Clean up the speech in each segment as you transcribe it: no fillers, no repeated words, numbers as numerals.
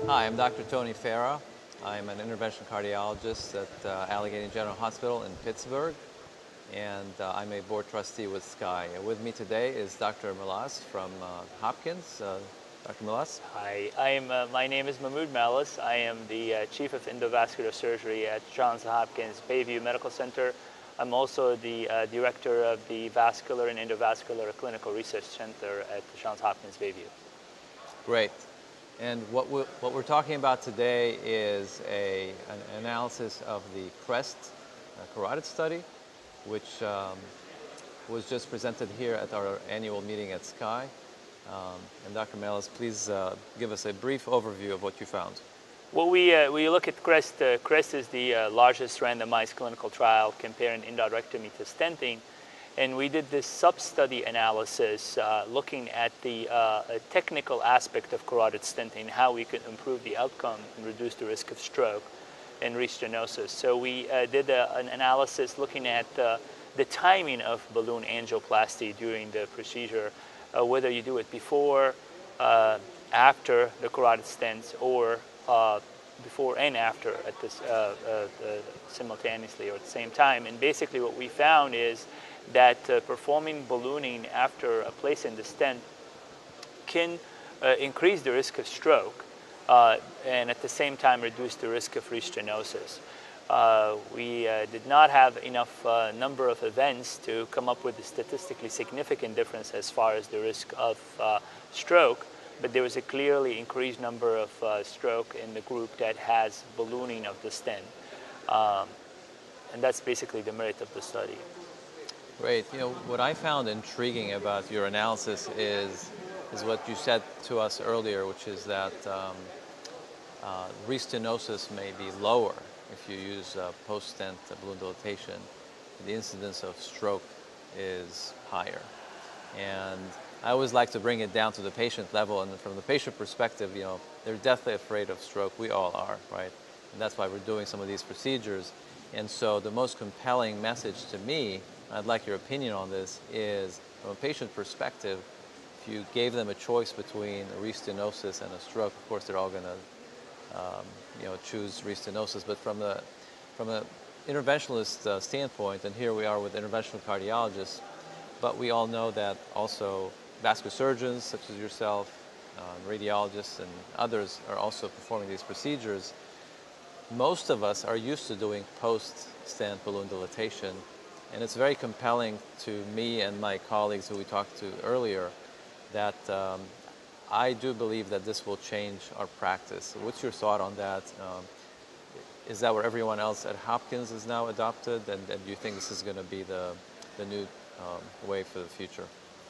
Hi, I'm Dr. Tony Farah. I'm an interventional cardiologist at Allegheny General Hospital in Pittsburgh, and I'm a board trustee with SCAI. With me today is Dr. Malas from Hopkins. Dr. Malas? Hi, my name is Mahmoud. I am the Chief of Endovascular Surgery at Johns Hopkins Bayview Medical Center. I'm also the Director of the Vascular and Endovascular Clinical Research Center at Johns Hopkins Bayview. Great. And what we're talking about today is an analysis of the CREST carotid study, which was just presented here at our annual meeting at SCAI. And Dr. Malas, please give us a brief overview of what you found. Well, we look at CREST. CREST is the largest randomized clinical trial comparing endarterectomy to stenting. And we did this sub-study analysis looking at the technical aspect of carotid stenting, how we could improve the outcome and reduce the risk of stroke and restenosis. So we did an analysis looking at the timing of balloon angioplasty during the procedure, whether you do it before, after the carotid stents, or before and after at this simultaneously or at the same time. And basically what we found is that performing ballooning after placing the stent can increase the risk of stroke and at the same time reduce the risk of restenosis. We did not have enough number of events to come up with a statistically significant difference as far as the risk of stroke, but there was a clearly increased number of stroke in the group that has ballooning of the stent. And that's basically the merit of the study. Great. You know, what I found intriguing about your analysis is what you said to us earlier, which is that restenosis may be lower if you use post-stent balloon dilatation. The incidence of stroke is higher. And I always like to bring it down to the patient level, and from the patient perspective, you know, they're deathly afraid of stroke. We all are, right? And that's why we're doing some of these procedures. And so the most compelling message to me, I'd like your opinion on this, is from a patient perspective, if you gave them a choice between a restenosis and a stroke, of course they're all going to choose restenosis. But from an interventionalist standpoint, and here we are with interventional cardiologists, but we all know that also vascular surgeons such as yourself, radiologists and others are also performing these procedures. Most of us are used to doing post-stent balloon dilatation, and it's very compelling to me and my colleagues who we talked to earlier that I do believe that this will change our practice. So what's your thought on that? Is that where everyone else at Hopkins is now adopted, and do you think this is going to be the new way for the future?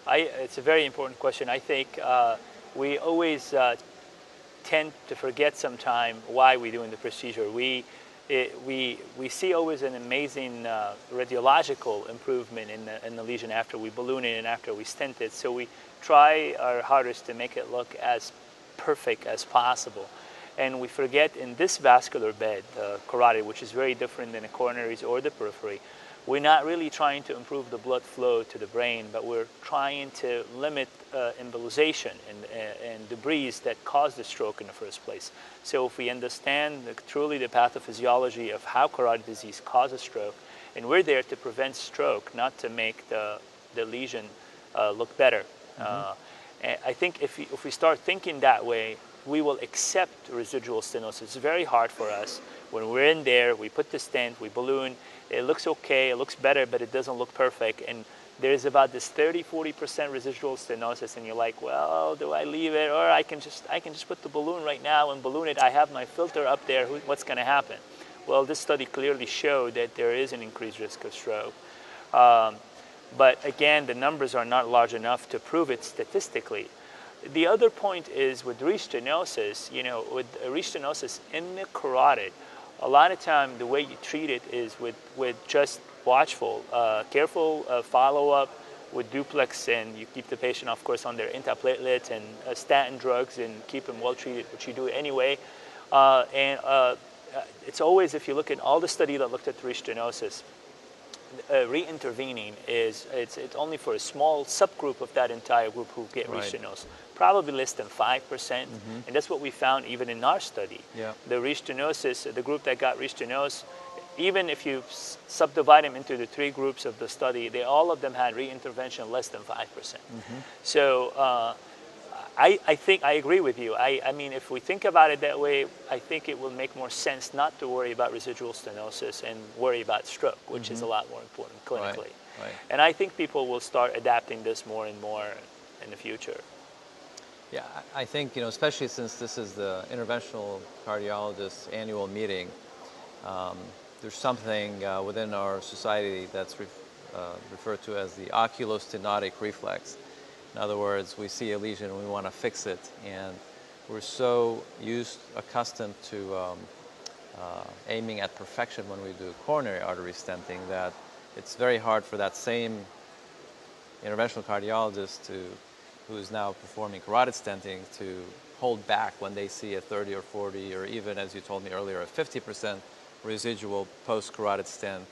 It's a very important question. I think we always tend to forget sometime why we're doing the procedure. We see always an amazing radiological improvement in the lesion after we balloon it and after we stent it. So we try our hardest to make it look as perfect as possible. And we forget in this vascular bed, the carotid, which is very different than the coronaries or the periphery, we're not really trying to improve the blood flow to the brain, but we're trying to limit embolization and debris that cause the stroke in the first place. So if we understand truly the pathophysiology of how carotid disease causes stroke, and we're there to prevent stroke, not to make the lesion look better. And I think if we start thinking that way, we will accept residual stenosis. It's very hard for us. When we're in there, we put the stent, we balloon, it looks okay, it looks better, but it doesn't look perfect. And there's about this 30–40% residual stenosis, and you're like, well, do I leave it, or I can just put the balloon right now and balloon it. I have my filter up there. What's going to happen? Well, this study clearly showed that there is an increased risk of stroke. But again, the numbers are not large enough to prove it statistically. The other point is with restenosis, with restenosis in the carotid, a lot of time the way you treat it is with just watchful, careful follow-up with duplex, and you keep the patient, of course, on their antiplatelets and statin drugs and keep them well treated, which you do anyway. It's always, if you look at all the study that looked at restenosis, re-intervening is it's only for a small subgroup of that entire group who get Right. restenosis, probably less than 5%, and that's what we found even in our study. Yeah. The restenosis, the group that got restenosis, even if you subdivide them into the 3 groups of the study, all of them had re-intervention less than 5%. So I think I agree with you. I mean, if we think about it that way, I think it will make more sense not to worry about residual stenosis and worry about stroke, which is a lot more important clinically. Right. And I think people will start adapting this more and more in the future. Yeah, I think, especially since this is the interventional cardiologist's annual meeting, there's something within our society that's referred to as the oculostenotic reflex. In other words, we see a lesion and we want to fix it, and we're so accustomed to aiming at perfection when we do coronary artery stenting that it's very hard for that same interventional cardiologist who is now performing carotid stenting to hold back when they see a 30 or 40 or even, as you told me earlier, a 50% residual post-carotid stent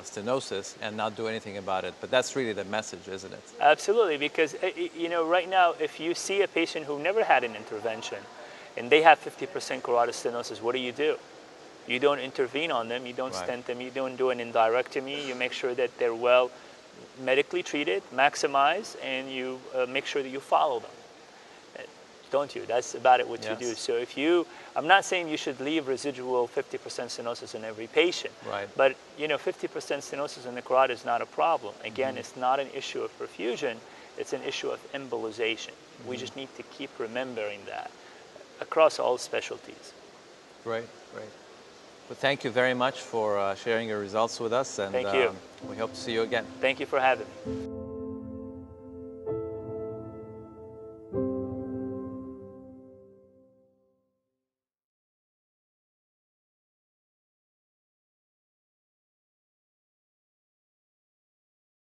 stenosis and not do anything about it. But that's really the message, isn't it? Absolutely, because right now, if you see a patient who never had an intervention and they have 50% carotid stenosis, what do? You don't intervene on them, you don't stent them, you don't do an endarterectomy, you make sure that they're well medically treated, maximize, and you make sure that you follow them. Don't you? That's about it what you do. So I'm not saying you should leave residual 50% stenosis in every patient, but 50% stenosis in the carotid is not a problem. Again, it's not an issue of perfusion, it's an issue of embolization. We just need to keep remembering that across all specialties. Great. Well, thank you very much for sharing your results with us, and thank you. We hope to see you again. Thank you for having me.